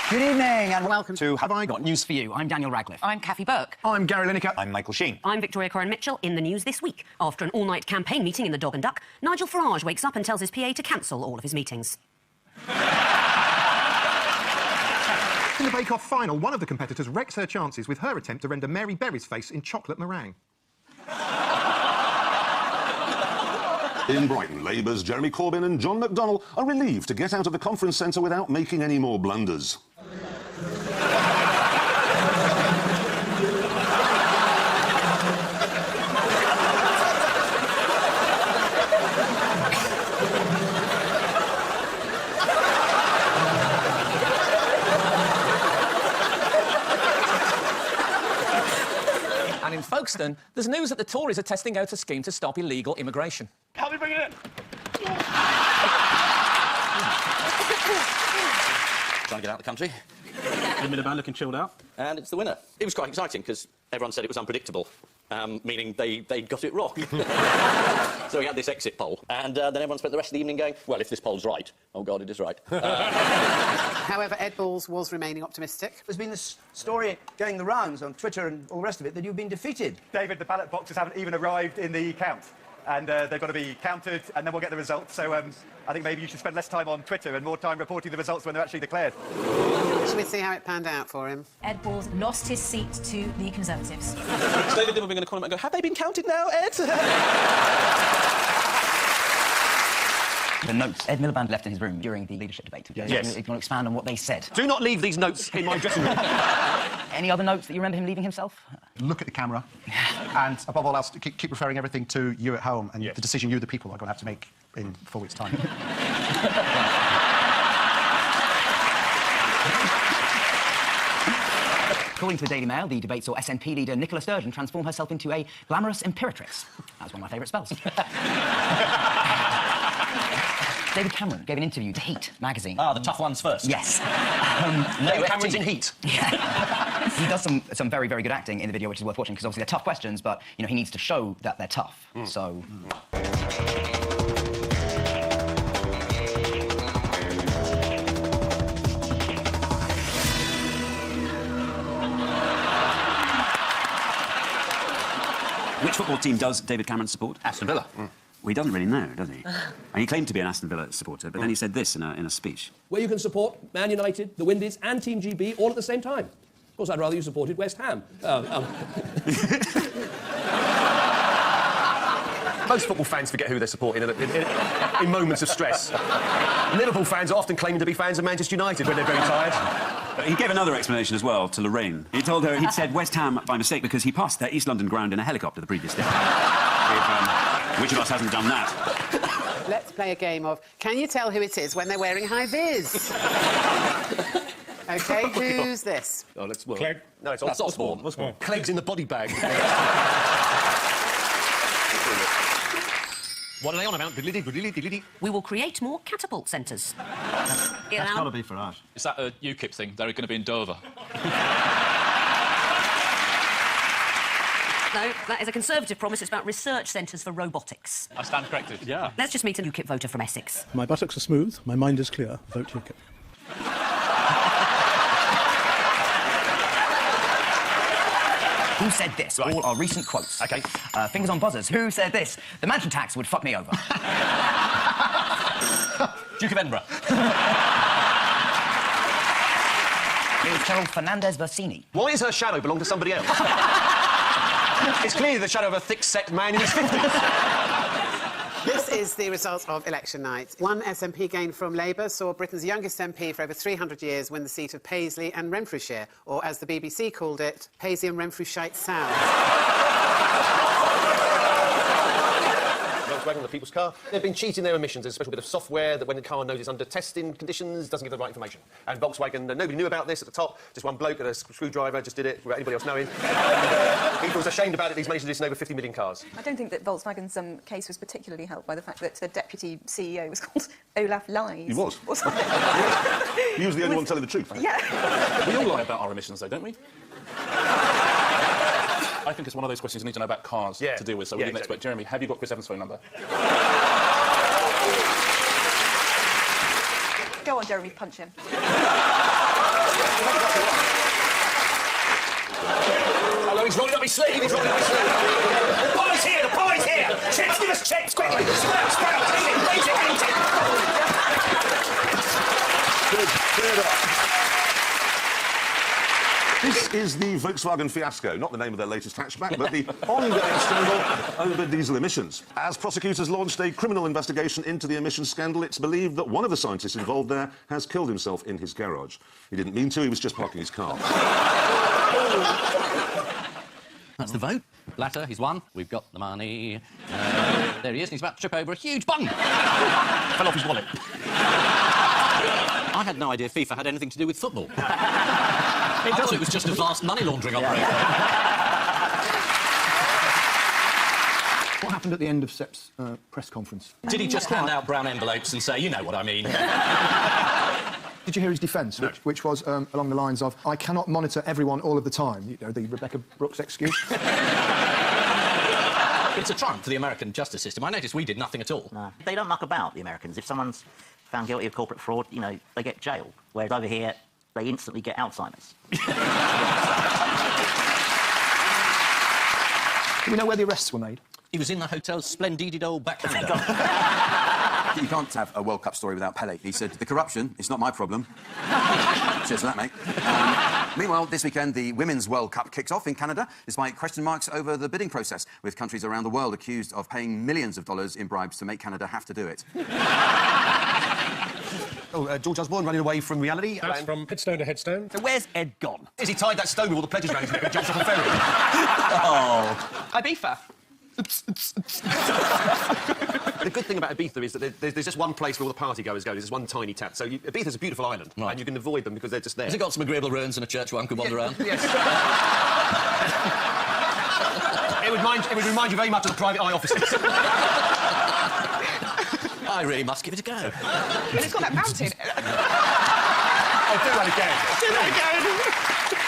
Good evening and welcome to Have I Got News For You? I'm Daniel Radcliffe. I'm Kathy Burke. I'm Gary Lineker. I'm Michael Sheen. I'm Victoria Coren-Mitchell. In the news this week, after an all-night campaign meeting in the Dog and Duck, Nigel Farage wakes up and tells his PA to cancel all of his meetings. In the Bake Off final, one of the competitors wrecks her chances with her attempt to render Mary Berry's face in chocolate meringue. In Brighton, Labour's Jeremy Corbyn and John McDonnell are relieved to get out of the conference centre without making any more blunders. And in Folkestone, there's news that the Tories are testing out a scheme to stop illegal immigration. Help me bring it in! Trying to get out of the country. Miliband looking chilled out. And it's the winner. It was quite exciting because everyone said it was unpredictable, meaning they got it wrong. So we had this exit poll, and then everyone spent the rest of the evening going, well, if this poll's right, oh, God, it is right. However, Ed Balls was remaining optimistic. There's been this story going the rounds on Twitter and all the rest of it that you've been defeated. David, the ballot boxes haven't even arrived in the count. And they've got to be counted, and then we'll get the results. So I think maybe you should spend less time on Twitter and more time reporting the results when they're actually declared. Shall we see how it panned out for him? Ed Balls lost his seat to the Conservatives. David Dimmock going to call him and go, have they been counted now, Ed? The notes Ed Miliband left in his room during the leadership debate. Yes. You want to expand on what they said? Do not leave these notes in my dressing room. Any other notes that you remember him leaving himself? Look at the camera. And, above all else, keep referring everything to you at home and the decision you, the people, are going to have to make in 4 weeks' time. According to the Daily Mail, the debate saw SNP leader Nicola Sturgeon transform herself into a glamorous imperatrix. That's one of my favourite spells. David Cameron gave an interview to Heat magazine. Ah, the tough ones first. Yes. David Cameron's in Heat. Yeah. He does some very, very good acting in the video, which is worth watching, because obviously they're tough questions, but, you know, he needs to show that they're tough. So... Which football team does David Cameron support? Aston Villa. Well, he doesn't really know, does he? And he claimed to be an Aston Villa supporter, but then he said this in a speech. Where you can support Man United, the Windies and Team GB all at the same time. Of course, I'd rather you supported West Ham. Most football fans forget who they're supporting in moments of stress. Liverpool fans are often claiming to be fans of Manchester United when they're very tired. But he gave another explanation as well to Lorraine. He told her he'd said West Ham by mistake because he passed their East London ground in a helicopter the previous day. Which of us hasn't done that? Let's play a game of Can you tell who it is when they're wearing high-vis? OK, who's this? Oh, let's... Well, Clegg? No, it's That's Osborne. Osborne. Clegg's in the body bag. What are they on about? Diddly-dee. We will create more catapult centres. That's got to be for us. Is that a UKIP thing? They're going to be in Dover. No, that is a Conservative promise. It's about research centres for robotics. I stand corrected. Yeah. Let's just meet a UKIP voter from Essex. My buttocks are smooth, my mind is clear. Vote UKIP. Who said this? Right. All our recent quotes. OK. Fingers on buzzers. Who said this? The mansion tax would fuck me over. Duke of Edinburgh. Is Cheryl Fernandez-Versini. Why does her shadow belong to somebody else? It's clearly the shadow of a thick-set man in his 50s. This is the result of election night. One SNP gain from Labour saw Britain's youngest MP for over 300 years win the seat of Paisley and Renfrewshire, or as the BBC called it, Paisley and Renfrewshire South. Volkswagen on the people's car. They've been cheating their emissions. There's a special bit of software that when the car knows it's under testing conditions, doesn't give the right information. And Volkswagen, nobody knew about this at the top. Just one bloke at a screwdriver just did it without anybody else knowing. He feels ashamed about it. He's managed to do this in over 50 million cars. I don't think that Volkswagen's case was particularly helped by the fact that the deputy CEO was called Olaf Lies. He was. He was the only one telling the truth. Yeah. We all lie about our emissions, though, don't we? I think it's one of those questions you need to know about cars to deal with, so we need an expert. Jeremy, have you got Chris Evans' phone number? Go on, Jeremy, punch him. Oh, he's rolling up his sleeve. He's rolling up his sleeve. The pie's here. The pie's here. Chips, give us chips quickly. Sprout, sprout. Eat it, eat it, eat it. Good. Cleared up. This is the Volkswagen fiasco, not the name of their latest hatchback, but the ongoing scandal over diesel emissions. As prosecutors launched a criminal investigation into the emissions scandal, it's believed that one of the scientists involved there has killed himself in his garage. He didn't mean to, he was just parking his car. That's the vote. Blatter, he's won. We've got the money. There he is, and he's about to trip over a huge bung. Fell off his wallet. I had no idea FIFA had anything to do with football. I thought it was just a vast money laundering operation. What happened at the end of Sepp's press conference? Did he just hand out brown envelopes and say, you know what I mean? Did you hear his defence, which was along the lines of, I cannot monitor everyone all of the time? You know, the Rebecca Brooks excuse. It's a triumph for the American justice system. I noticed we did nothing at all. No. They don't muck about, the Americans. If someone's found guilty of corporate fraud, you know, they get jailed. Whereas over here, they instantly get Alzheimer's. Do we know where the arrests were made? He was in the hotel's splendid old backhander. You can't have a World Cup story without Pele. He said, the corruption, it's not my problem. Cheers for that, mate. Meanwhile, this weekend, the Women's World Cup kicks off in Canada, despite question marks over the bidding process, with countries around the world accused of paying millions of dollars in bribes to make Canada have to do it. George Osborne running away from reality. That's from headstone to headstone. So where's Ed gone? Is he tied that stone with all the pledges around his neck and jumps off a ferry? Oh. Ibiza. The good thing about Ibiza is that there's just one place where all the party goers go. There's one tiny tap. So Ibiza's a beautiful island, and you can avoid them because they're just there. Has it got some agreeable ruins and a church one could wander around? Yes. It would remind you very much of the private eye offices. I really must give it a go. And it's got that mountain. Oh, do that again. Do that again.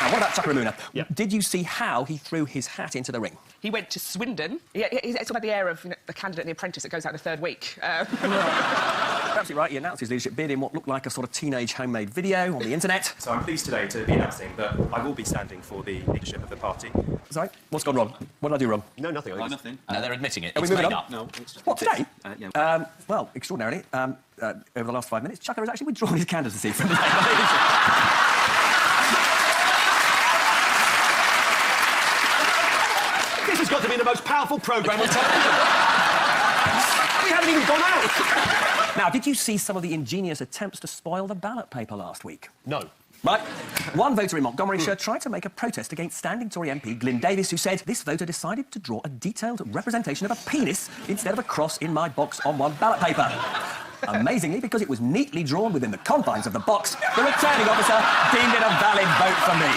Now, what about Chukwuemeka? Yeah. Did you see how he threw his hat into the ring? He went to Swindon. It's got the air of the candidate in The Apprentice that goes out in the third week. Absolutely right. He announced his leadership bid in what looked like a sort of teenage homemade video on the internet. So I'm pleased today to be announcing that I will be standing for the leadership of the party. Sorry? What's gone wrong? What did I do wrong? No, nothing. Nothing. No, they're admitting it. Are we It's moving made on? up. No, it's just... What, today? Yeah. Well, extraordinarily, over the last 5 minutes, Chucker has actually withdrawn his candidacy from the This has got to be the most powerful programme on television. We haven't even gone out. Now, did you see some of the ingenious attempts to spoil the ballot paper last week? No. Right. One voter in Montgomeryshire tried to make a protest against standing Tory MP Glyn Davis, who said this voter decided to draw a detailed representation of a penis instead of a cross in my box on one ballot paper. Amazingly, because it was neatly drawn within the confines of the box, the returning officer deemed it a valid vote for me.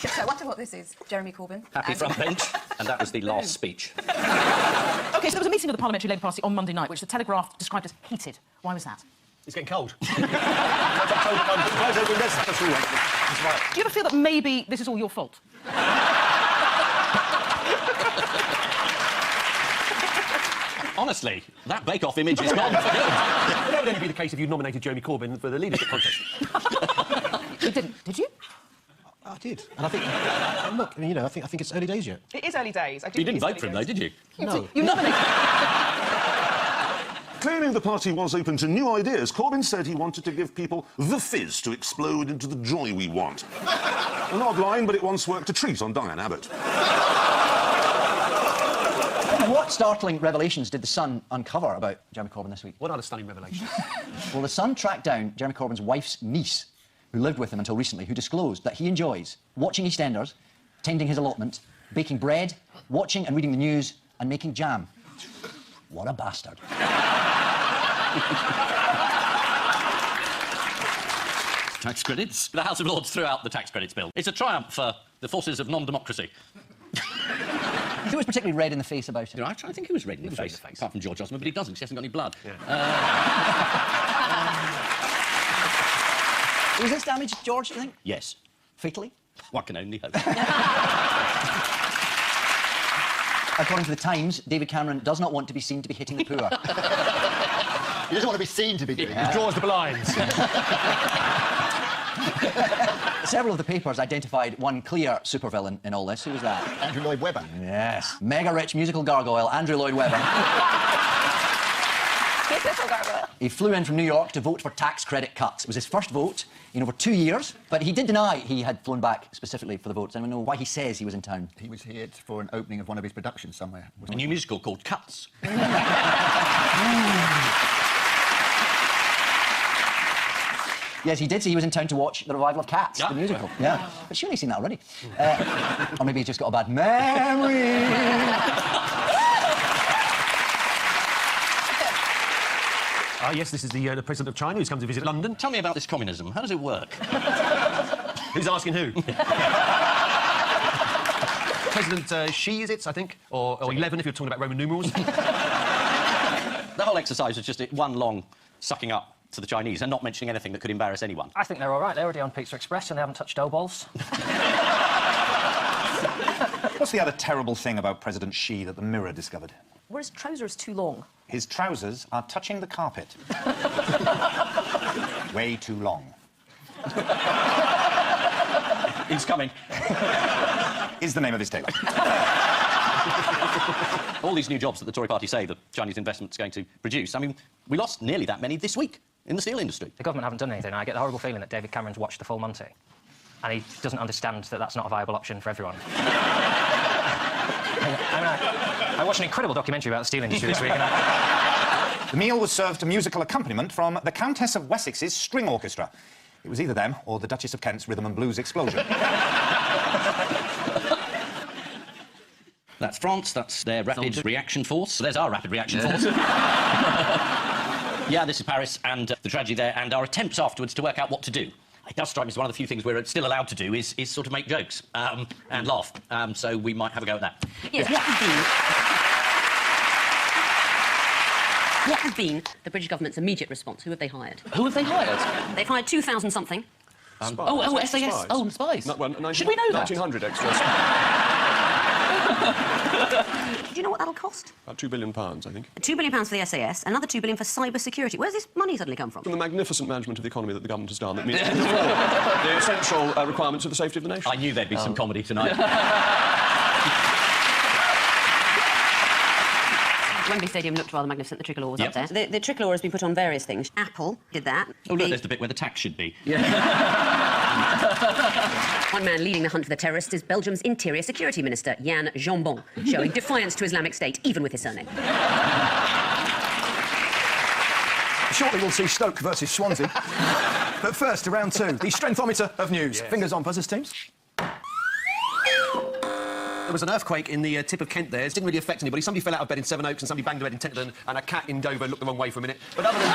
So I wonder what this is, Jeremy Corbyn. Happy front bench, and that was the last speech. OK, so there was a meeting of the Parliamentary Labour Party on Monday night, which the Telegraph described as heated. Why was that? It's getting cold. Do you ever feel that maybe this is all your fault? Honestly, that bake-off image is gone for good. Well, that would only be the case if you nominated Jeremy Corbyn for the leadership contest. You didn't, did you? I did. And I think... look, I mean, you know, I think it's early days yet. It is early days. You didn't vote for him, though, did you? No. You nominated... Claiming the party was open to new ideas, Corbyn said he wanted to give people the fizz to explode into the joy we want. An odd line, but it once worked a treat on Diane Abbott. What startling revelations did The Sun uncover about Jeremy Corbyn this week? What are the stunning revelations? Well, The Sun tracked down Jeremy Corbyn's wife's niece, who lived with him until recently, who disclosed that he enjoys watching EastEnders, tending his allotment, baking bread, watching and reading the news, and making jam. What a bastard. Tax credits. The House of Lords threw out the tax credits bill. It's a triumph for the forces of non-democracy. Who was particularly red in the face about it? I think he was red in the face, apart from George Osborne, but he doesn't, because he hasn't got any blood. Yeah. Was this damaged, George, do you think? Yes. Fatally? One can only hope. According to The Times, David Cameron does not want to be seen to be hitting the poor. He doesn't want to be seen to be doing He it. draws the blinds. Several of the papers identified one clear supervillain in all this. Who was that? Andrew Lloyd Webber. Yes. Mega-rich musical gargoyle, Andrew Lloyd Webber. Musical gargoyle. He flew in from New York to vote for tax credit cuts. It was his first vote in over 2 years, but he did deny he had flown back specifically for the votes. Anyone know why he says he was in town? He was here for an opening of one of his productions somewhere. A new musical called Cuts. Yes, he did say he was in town to watch the revival of Cats, the musical. Yeah. But surely seen that already. Or maybe he's just got a bad memory. Yes, this is the President of China who's come to visit London. Tell me about this communism. How does it work? Who's asking who? President Xi, is it, I think? Or 11, if you're talking about Roman numerals. The whole exercise was just one long sucking up to the Chinese and not mentioning anything that could embarrass anyone. I think they're all right. They're already on Pizza Express and they haven't touched dough balls. What's the other terrible thing about President Xi that the Mirror discovered? Were his trousers too long? His trousers are touching the carpet. Way too long. He's coming. Is the name of his tailor. All these new jobs that the Tory party say the Chinese investment's going to produce, I mean, we lost nearly that many this week in the steel industry. The government haven't done anything. I get the horrible feeling that David Cameron's watched the full Monty. And he doesn't understand that that's not a viable option for everyone. I watched an incredible documentary about the steel industry this week. The meal was served to musical accompaniment from the Countess of Wessex's string orchestra. It was either them or the Duchess of Kent's rhythm and blues explosion. That's France, that's their rapid reaction force. There's our rapid reaction force. Yeah, this is Paris and the tragedy there and our attempts afterwards to work out what to do. It does strike me as one of the few things we're still allowed to do is sort of make jokes and laugh. So we might have a go at that. Yes, what has been the British government's immediate response? Who have they hired? Who have they hired? They've hired 2,000-something. SAS. SAS. Oh, spies. Should we know that? 1,900 extras. Do you know what that'll cost? About £2 billion, I think. £2 billion for the SAS, another £2 billion for cyber security. Where's this money suddenly come from? From the magnificent management of the economy that the government has done. That means the essential requirements of the safety of the nation. I knew there'd be some comedy tonight. Wembley Stadium looked rather magnificent. The tricolour was up there. The tricolour has been put on various things. Apple did that. Oh, look, there's the bit where the tax should be. One man leading the hunt for the terrorists is Belgium's Interior Security Minister, Jan Jambon, showing defiance to Islamic State, even with his surname. Shortly we'll see Stoke versus Swansea. But first, to round two, the strengthometer of news. Yes. Fingers on buzzers, teams. There was an earthquake in the tip of Kent there. It didn't really affect anybody. Somebody fell out of bed in Sevenoaks and somebody banged their head in Tenterden and a cat in Dover looked the wrong way for a minute. But other than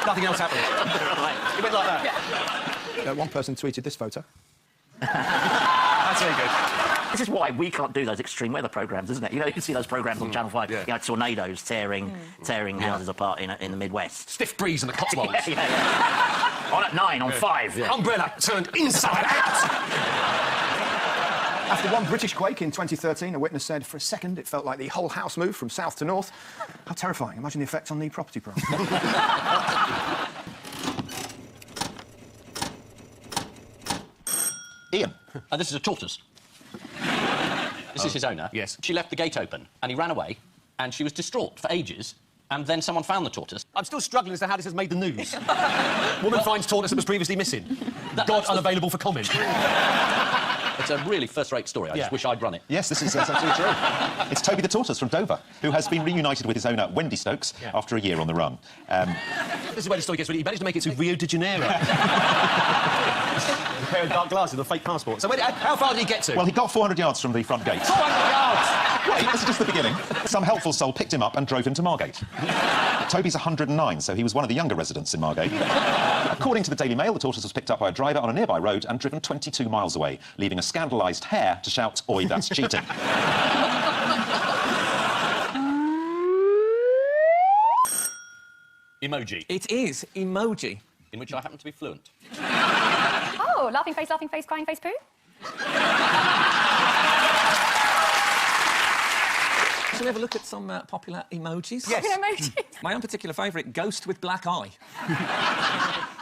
nothing else happened. It went like that. One person tweeted this photo. That's very good. This is why we can't do those extreme weather programmes, isn't it? You know, you can see those programmes on Channel 5. You know, tornadoes tearing houses apart in the Midwest. Stiff breeze in the Cotswolds. On at 9, on 5. Umbrella turned inside out. After one British quake in 2013, a witness said, for a second, it felt like the whole house moved from south to north. How terrifying. Imagine the effect on the property price. Ian. This is a tortoise. This is his owner. Yes. She left the gate open and he ran away and she was distraught for ages and then someone found the tortoise. I'm still struggling as to how this has made the news. Woman finds tortoise that was previously missing. God unavailable for comment. It's a really first-rate story. I just wish I'd run it. Yes, this is absolutely true. It's Toby the tortoise from Dover, who has been reunited with his owner, Wendy Stokes, after a year on the run. This is where the story gets really... He managed to make it to Rio de Janeiro. A pair of dark glasses and a fake passport. So how far did he get to? Well, he got 400 yards from the front gate. 400 yards! Wait, this is just the beginning. Some helpful soul picked him up and drove him to Margate. Toby's 109, so he was one of the younger residents in Margate. According to the Daily Mail, the tortoise was picked up by a driver on a nearby road and driven 22 miles away, leaving a scandalised hare to shout, "Oi, that's cheating." Emoji. It is emoji. In which I happen to be fluent. Oh, laughing face, crying face, poo? Shall we have a look at some popular emojis? Yes. Popular emojis. My own particular favourite, ghost with black eye.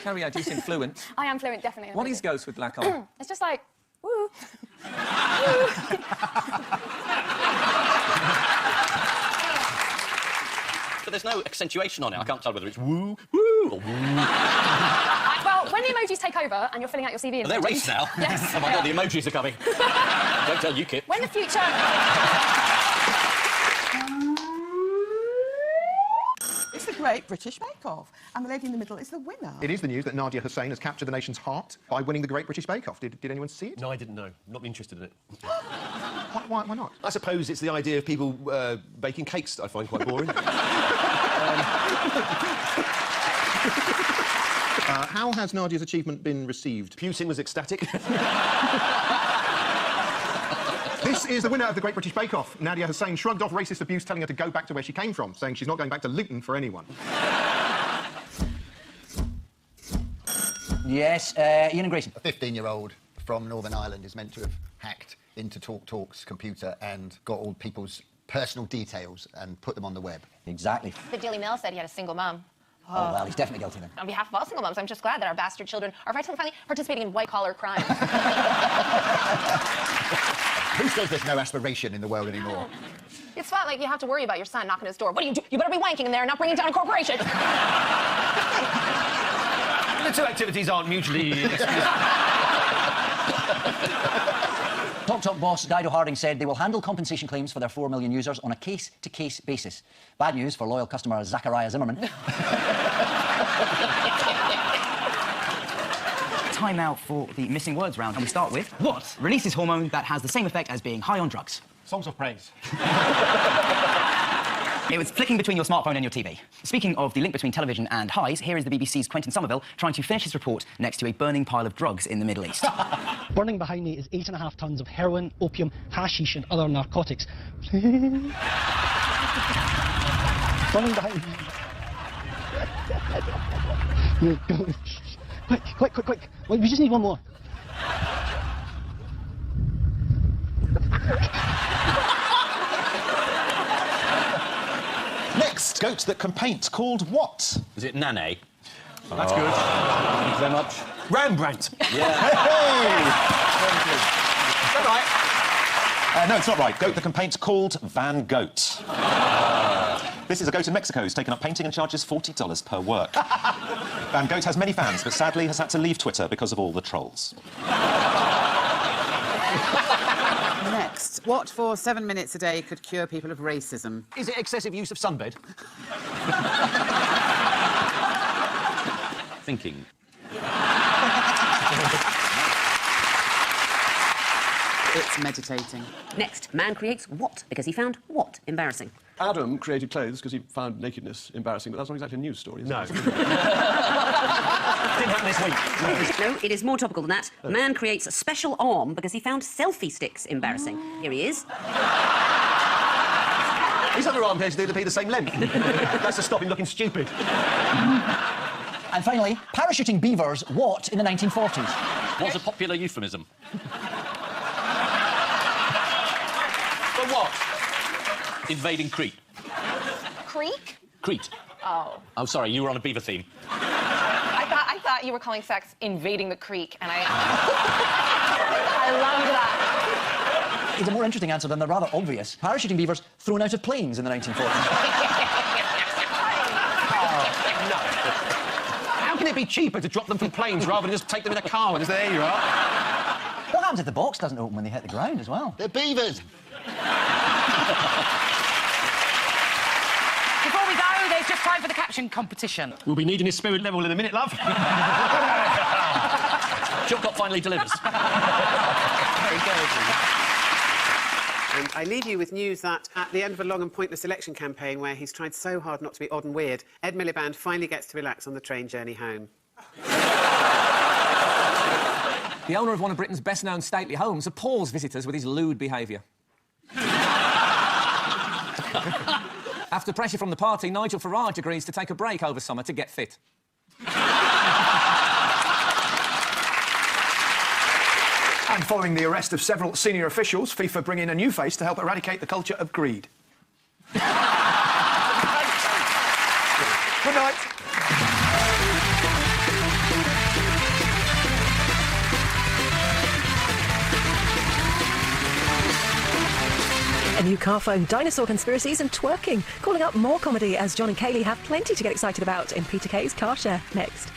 Carrie, do you seem fluent? I am fluent, definitely. What is ghost with black eye? It's just like, woo. But there's no accentuation on it. I can't tell whether it's woo, woo, or woo. Well, when the emojis take over and you're filling out your CV... They're raced now. Yes. Oh, my God, the emojis are coming. Don't tell UKIP. When the future... It's the Great British Bake Off, and the lady in the middle is the winner. It is the news that Nadia Hussain has captured the nation's heart by winning the Great British Bake Off. Did anyone see it? No, I didn't know. Not interested in it. Why not? I suppose it's the idea of people baking cakes that I find quite boring. How has Nadia's achievement been received? Putin was ecstatic. This is the winner of the Great British Bake Off. Nadia Hussain shrugged off racist abuse, telling her to go back to where she came from, saying she's not going back to Luton for anyone. Yes, Ian and Grayson. A 15-year-old from Northern Ireland is meant to have hacked into TalkTalk's computer and got all people's personal details and put them on the web. Exactly. The Daily Mail said he had a single mum. Oh, well, he's definitely guilty then. On behalf of all single mums, I'm just glad that our bastard children are finally participating in white-collar crime. Who says there's no aspiration in the world anymore? It's not like you have to worry about your son knocking at his door. What do you do? You better be wanking in there and not bringing down a corporation. The two activities aren't mutually exclusive. TalkTalk boss Dido Harding said they will handle compensation claims for their 4 million users on a case-to-case basis. Bad news for loyal customer Zachariah Zimmerman. Time now for the missing words round, and we start with what releases hormone that has the same effect as being high on drugs? Songs of praise. It was flicking between your smartphone and your TV. Speaking of the link between television and highs, here is the BBC's Quentin Somerville trying to finish his report next to a burning pile of drugs in the Middle East. Burning behind me is 8.5 tons of heroin, opium, hashish and other narcotics. Burning behind me. Quick. Wait, we just need one more. Next, goat that can paint, called what? Is it Nane? That's good. Thank you very much. Rembrandt. Yeah. Is that right? No, it's not right. Goat that can paint, called Van Goat. This is a goat in Mexico who's taken up painting and charges $40 per work. Van Goat has many fans, but sadly has had to leave Twitter because of all the trolls. Next, what for 7 minutes a day could cure people of racism? Is it excessive use of sunbed? Thinking. It's meditating. Next, man creates what because he found what embarrassing? Adam created clothes because he found nakedness embarrassing, but that's not exactly a news story, is no. it? Didn't happen this week. No, it is more topical than that. Man creates a special arm because he found selfie sticks embarrassing. Here he is. His other arm hairs need to be the same length. That's to stop him looking stupid. And finally, parachuting beavers, what in the 1940s? What's a popular euphemism? For what? Invading Crete. Creek? Crete. Oh. Oh, sorry, you were on a beaver theme. I thought you were calling sex invading the creek, and I loved that. It's a more interesting answer than the rather obvious. Parachuting beavers thrown out of planes in the 1940s. How can it be cheaper to drop them from planes rather than just take them in a car and just, there you are? What happens if the box doesn't open when they hit the ground as well? They're beavers. Before we go, there's just time for the caption competition. We'll be needing his spirit level in a minute, love. Chilcott finally delivers. Very good. And I leave you with news that at the end of a long and pointless election campaign where he's tried so hard not to be odd and weird, Ed Miliband finally gets to relax on the train journey home. The owner of one of Britain's best-known stately homes appalls visitors with his lewd behaviour. After pressure from the party, Nigel Farage agrees to take a break over summer to get fit. And following the arrest of several senior officials, FIFA bring in a new face to help eradicate the culture of greed. Good night. A new car phone, dinosaur conspiracies and twerking. Calling up more comedy as John and Kaylee have plenty to get excited about in Peter Kay's Car Share. Next.